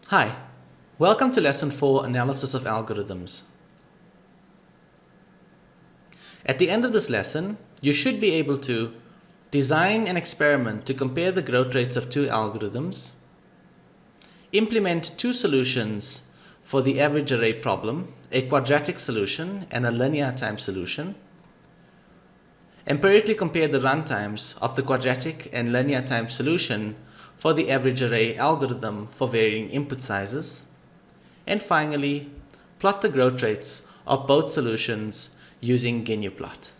Hi, welcome to Lesson 4, Analysis of Algorithms. At the end of this lesson, you should be able to design an experiment to compare the growth rates of two algorithms, implement two solutions for the average array problem, a quadratic solution and a linear time solution, empirically compare the runtimes of the quadratic and linear time solution for the average array algorithm for varying input sizes, and finally, plot the growth rates of both solutions using GNUplot.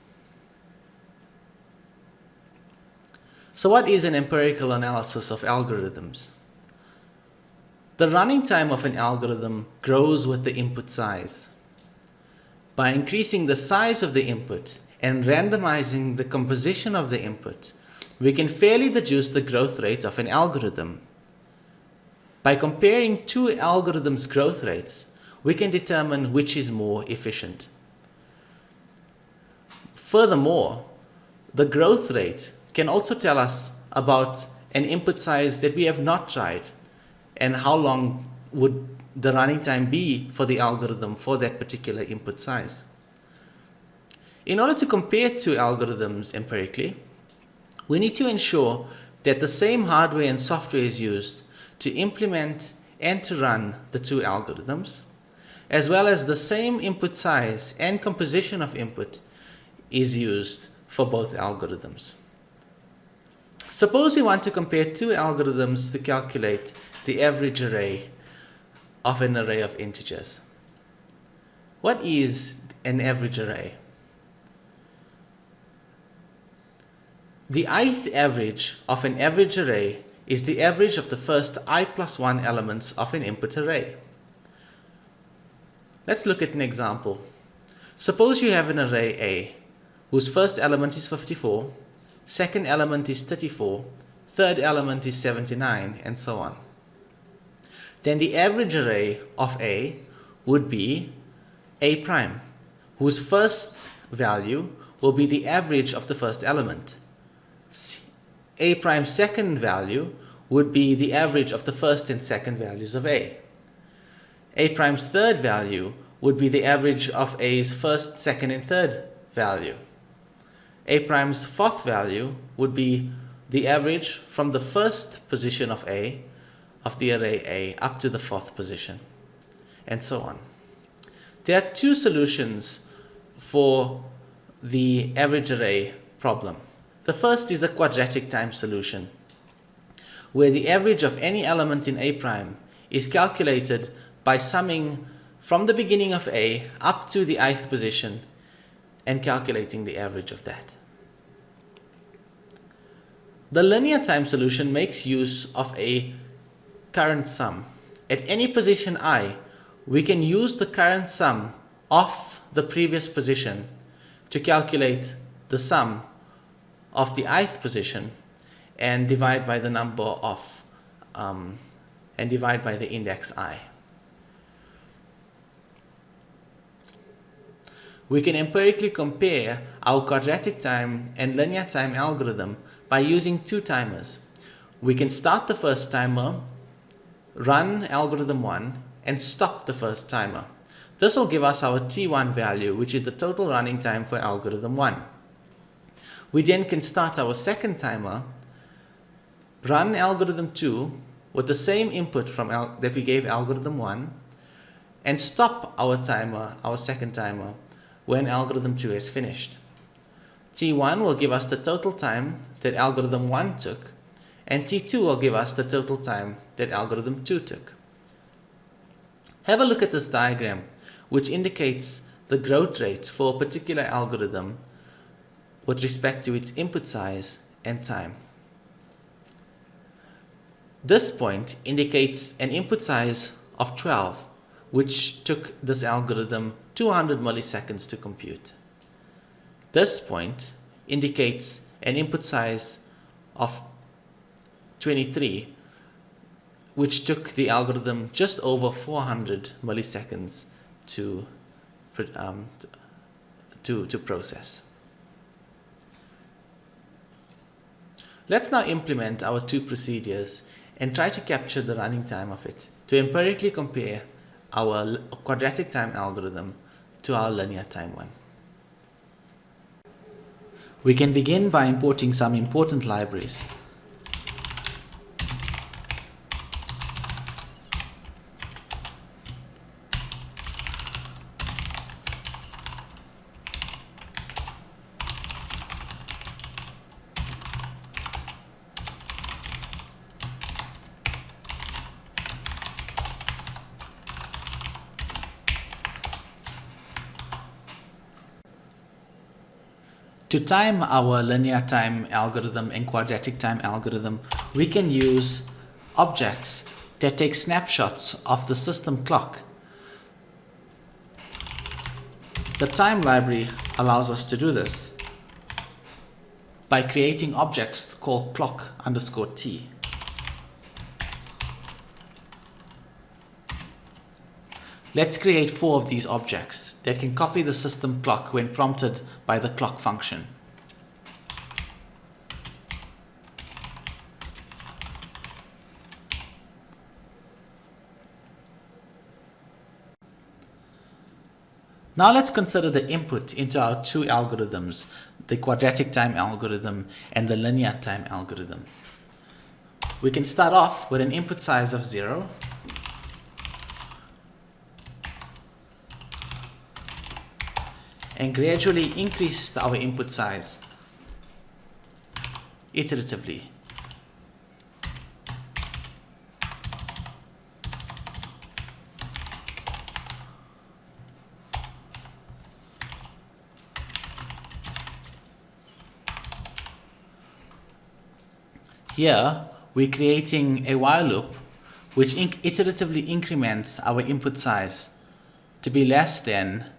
So what is an empirical analysis of algorithms? The running time of an algorithm grows with the input size. By increasing the size of the input and randomizing the composition of the input, we can fairly deduce the growth rate of an algorithm. By comparing two algorithms' growth rates, we can determine which is more efficient. Furthermore, the growth rate can also tell us about an input size that we have not tried and how long would the running time be for the algorithm for that particular input size. In order to compare two algorithms empirically, we need to ensure that the same hardware and software is used to implement and to run the two algorithms, as well as the same input size and composition of input is used for both algorithms. Suppose we want to compare two algorithms to calculate the average array of an array of integers. What is an average array? The ith average of an average array is the average of the first I plus 1 elements of an input array. Let's look at an example. Suppose you have an array A, whose first element is 54, second element is 34, third element is 79, and so on. Then the average array of A would be A prime, whose first value will be the average of the first element. A prime's second value would be the average of the first and second values of A. A prime's third value would be the average of A's first, second, and third value. A prime's fourth value would be the average from the first position of A, of the array A, up to the fourth position, and so on. There are two solutions for the average array problem. The first is the quadratic time solution, where the average of any element in A prime is calculated by summing from the beginning of A up to the ith position and calculating the average of that. The linear time solution makes use of a current sum. At any position I, we can use the current sum of the previous position to calculate the sum of the ith position and divide by the number of and divide by the index I. We can empirically compare our quadratic time and linear time algorithm by using two timers. We can start the first timer, run algorithm 1, and stop the first timer. This will give us our T1 value, which is the total running time for algorithm 1. We then can start our second timer, run algorithm 2 with the same input from that we gave algorithm 1, and stop our timer, our second timer, when algorithm 2 is finished. T1 will give us the total time that algorithm 1 took, and T2 will give us the total time that algorithm 2 took. Have a look at this diagram, which indicates the growth rate for a particular algorithm with respect to its input size and time. This point indicates an input size of 12, which took this algorithm 200 milliseconds to compute. This point indicates an input size of 23, which took the algorithm just over 400 milliseconds to process. Let's now implement our two procedures and try to capture the running time of it to empirically compare our quadratic time algorithm to our linear time one. We can begin by importing some important libraries. To time our linear time algorithm and quadratic time algorithm, we can use objects that take snapshots of the system clock. The time library allows us to do this by creating objects called clock_t. Let's create 4 of these objects that can copy the system clock when prompted by the clock function. Now let's consider the input into our 2 algorithms, the quadratic time algorithm and the linear time algorithm. We can start off with an input size of 0. And gradually increase our input size iteratively. Here, we're creating a while loop which iteratively increments our input size to be less than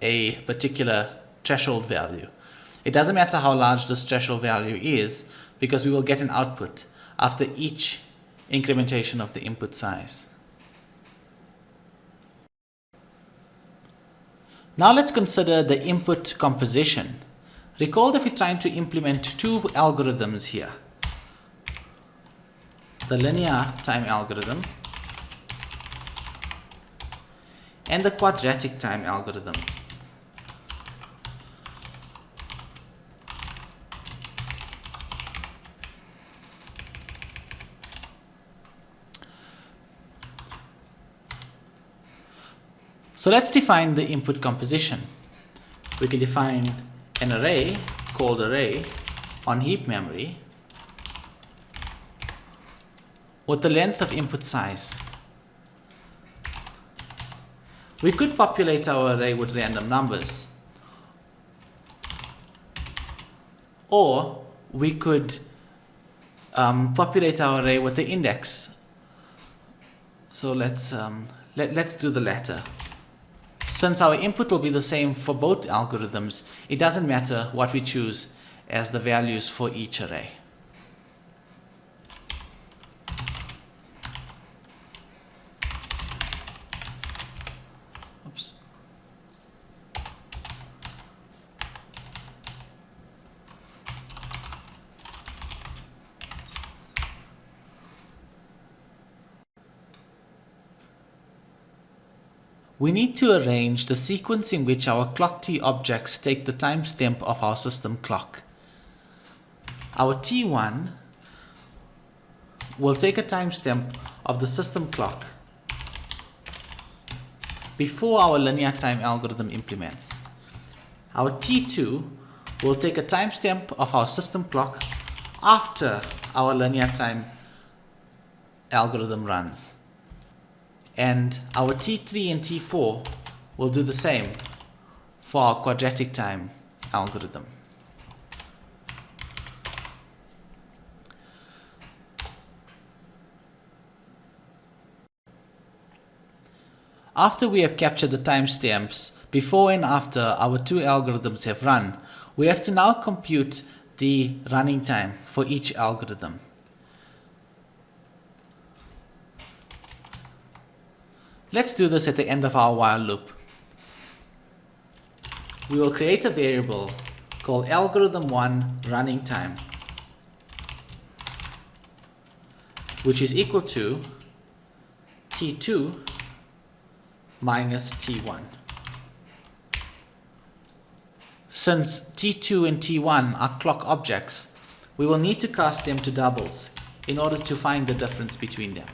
a particular threshold value. It doesn't matter how large this threshold value is, because we will get an output after each incrementation of the input size. Now let's consider the input composition. Recall that we're trying to implement 2 algorithms here. The linear time algorithm and the quadratic time algorithm. So let's define the input composition. We can define an array called array on heap memory with the length of input size. We could populate our array with random numbers, or we could populate our array with the index. So let's do the latter. Since our input will be the same for both algorithms, it doesn't matter what we choose as the values for each array. Oops. We need to arrange the sequence in which our clock_t objects take the timestamp of our system clock. Our T1 will take a timestamp of the system clock before our linear time algorithm implements. Our T2 will take a timestamp of our system clock after our linear time algorithm runs. And our T3 and T4 will do the same for our quadratic time algorithm. After we have captured the timestamps before and after our 2 algorithms have run, we have to now compute the running time for each algorithm. Let's do this at the end of our while loop. We will create a variable called algorithm1 running time. which is equal to T2 minus T1. Since T2 and T1 are clock objects, we will need to cast them to doubles in order to find the difference between them.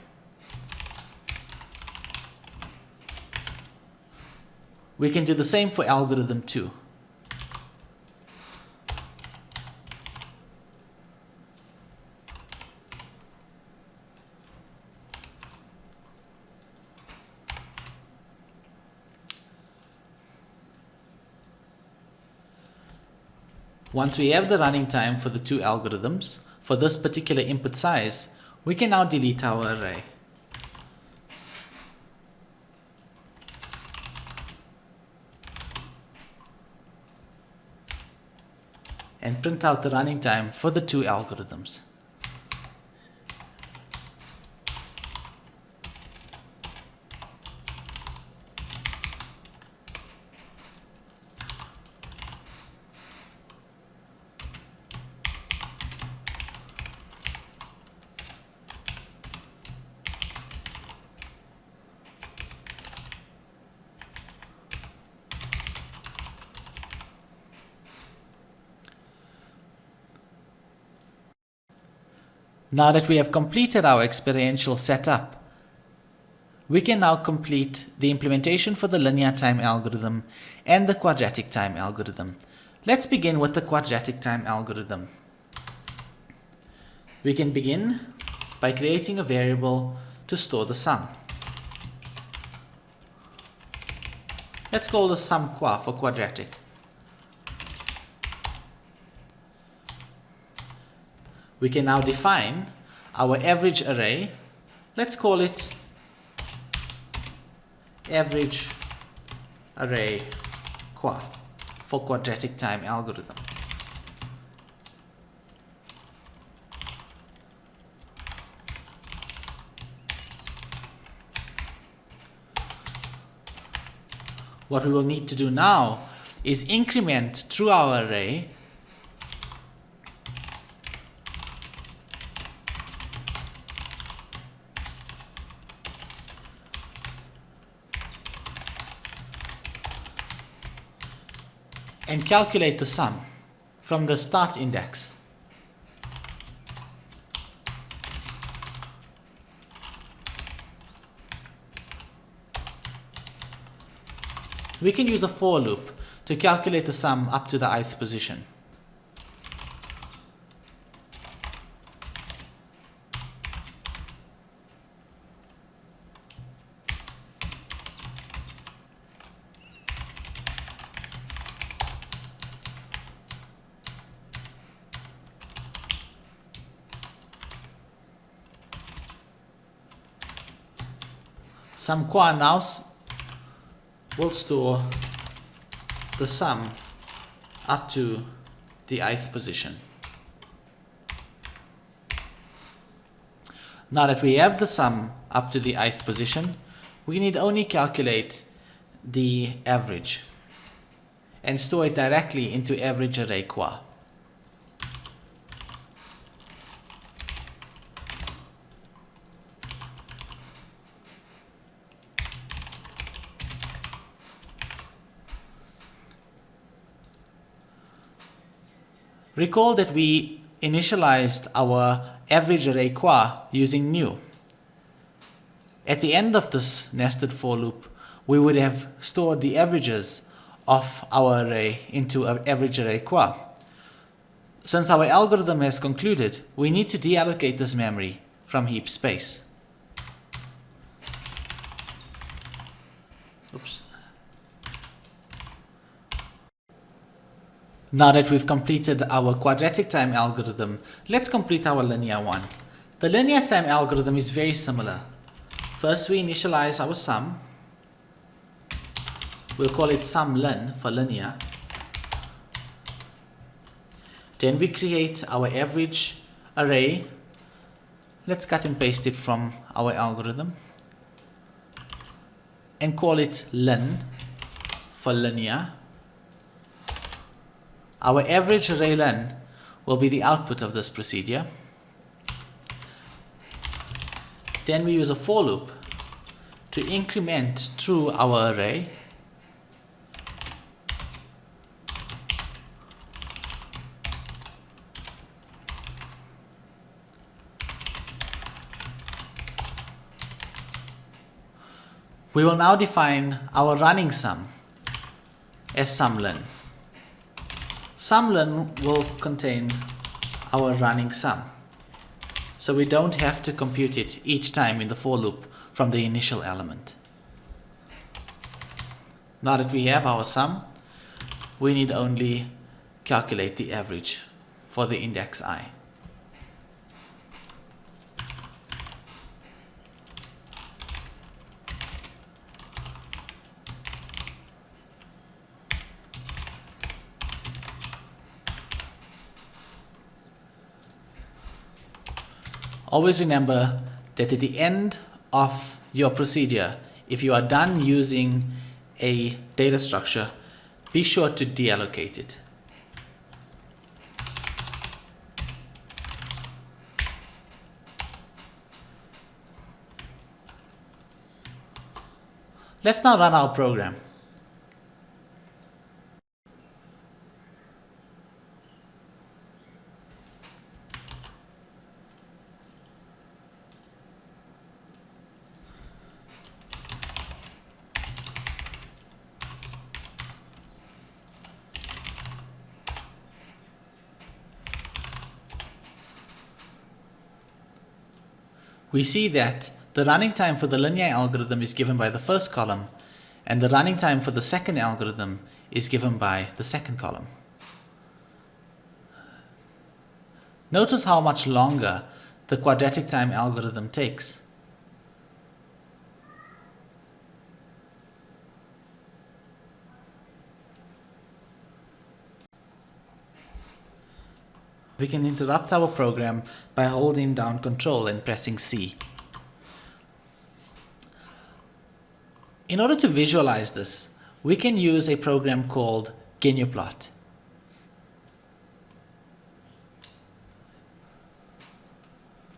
We can do the same for algorithm 2. Once we have the running time for the two algorithms for this particular input size, we can now delete our array. And print out the running time for the two algorithms. Now that we have completed our experiential setup, we can now complete the implementation for the linear time algorithm and the quadratic time algorithm. Let's begin with the quadratic time algorithm. We can begin by creating a variable to store the sum. Let's call the sum qua for quadratic. We can now define our average array. Let's call it average array qua for quadratic time algorithm. What we will need to do now is increment through our array and calculate the sum from the start index. We can use a for loop to calculate the sum up to the ith position. Sum qua now will store the sum up to the ith position. Now that we have the sum up to the ith position, we need only calculate the average and store it directly into average array qua. Recall that we initialized our average array qua using new. At the end of this nested for loop, we would have stored the averages of our array into an average array qua. Since our algorithm has concluded, we need to deallocate this memory from heap space. Oops. Now that we've completed our quadratic time algorithm, let's complete our linear one. The linear time algorithm is very similar. First, we initialize our sum. We'll call it sum lin for linear. Then we create our average array. Let's cut and paste it from our algorithm and call it lin for linear. Our average array lin will be the output of this procedure. Then we use a for loop to increment through our array we will now define our running sum as sumlen. Sumlen will contain our running sum, so we don't have to compute it each time in the for loop from the initial element. Now that we have our sum, we need only calculate the average for the index I. Always remember that at the end of your procedure, if you are done using a data structure, be sure to deallocate it. Let's now run our program. We see that the running time for the linear algorithm is given by the first column, and the running time for the second algorithm is given by the second column. Notice how much longer the quadratic time algorithm takes. We can interrupt our program by holding down Control and pressing C. In order to visualize this, we can use a program called GnuPlot.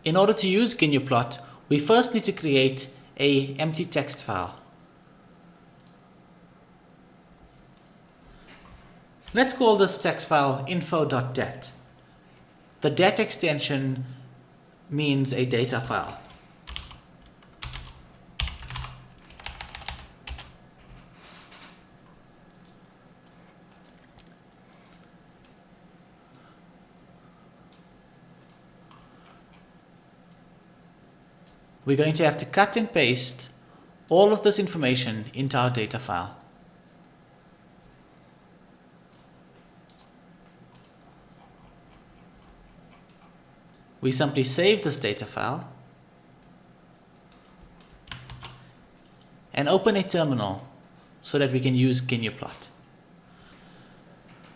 In order to use GnuPlot, we first need to create an empty text file. Let's call this text file info.dat. The dat extension means a data file. We're going to have to cut and paste all of this information into our data file. We simply save this data file and open a terminal so that we can use GnuPlot.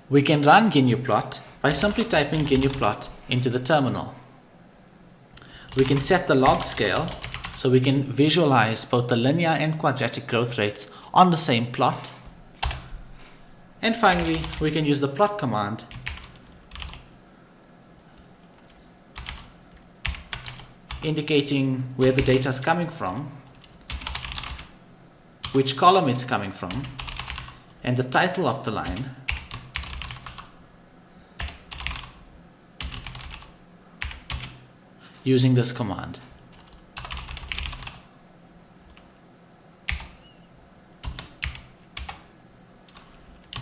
We can run GnuPlot by simply typing GnuPlot into the terminal. We can set the log scale so we can visualize both the linear and quadratic growth rates on the same plot. And finally, we can use the plot command indicating where the data is coming from, which column it's coming from, and the title of the line. Using this command.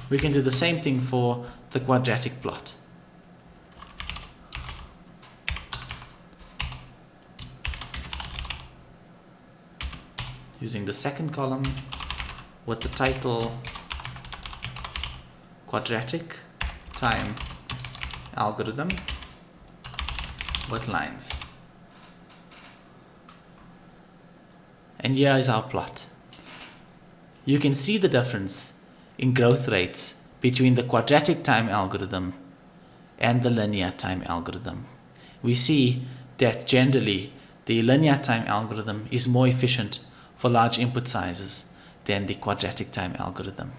We can do the same thing for the quadratic plot. Using the second column with the title quadratic time algorithm with lines. And here is our plot. You can see the difference in growth rates between the quadratic time algorithm and the linear time algorithm. We see that generally the linear time algorithm is more efficient for large input sizes than the quadratic time algorithm.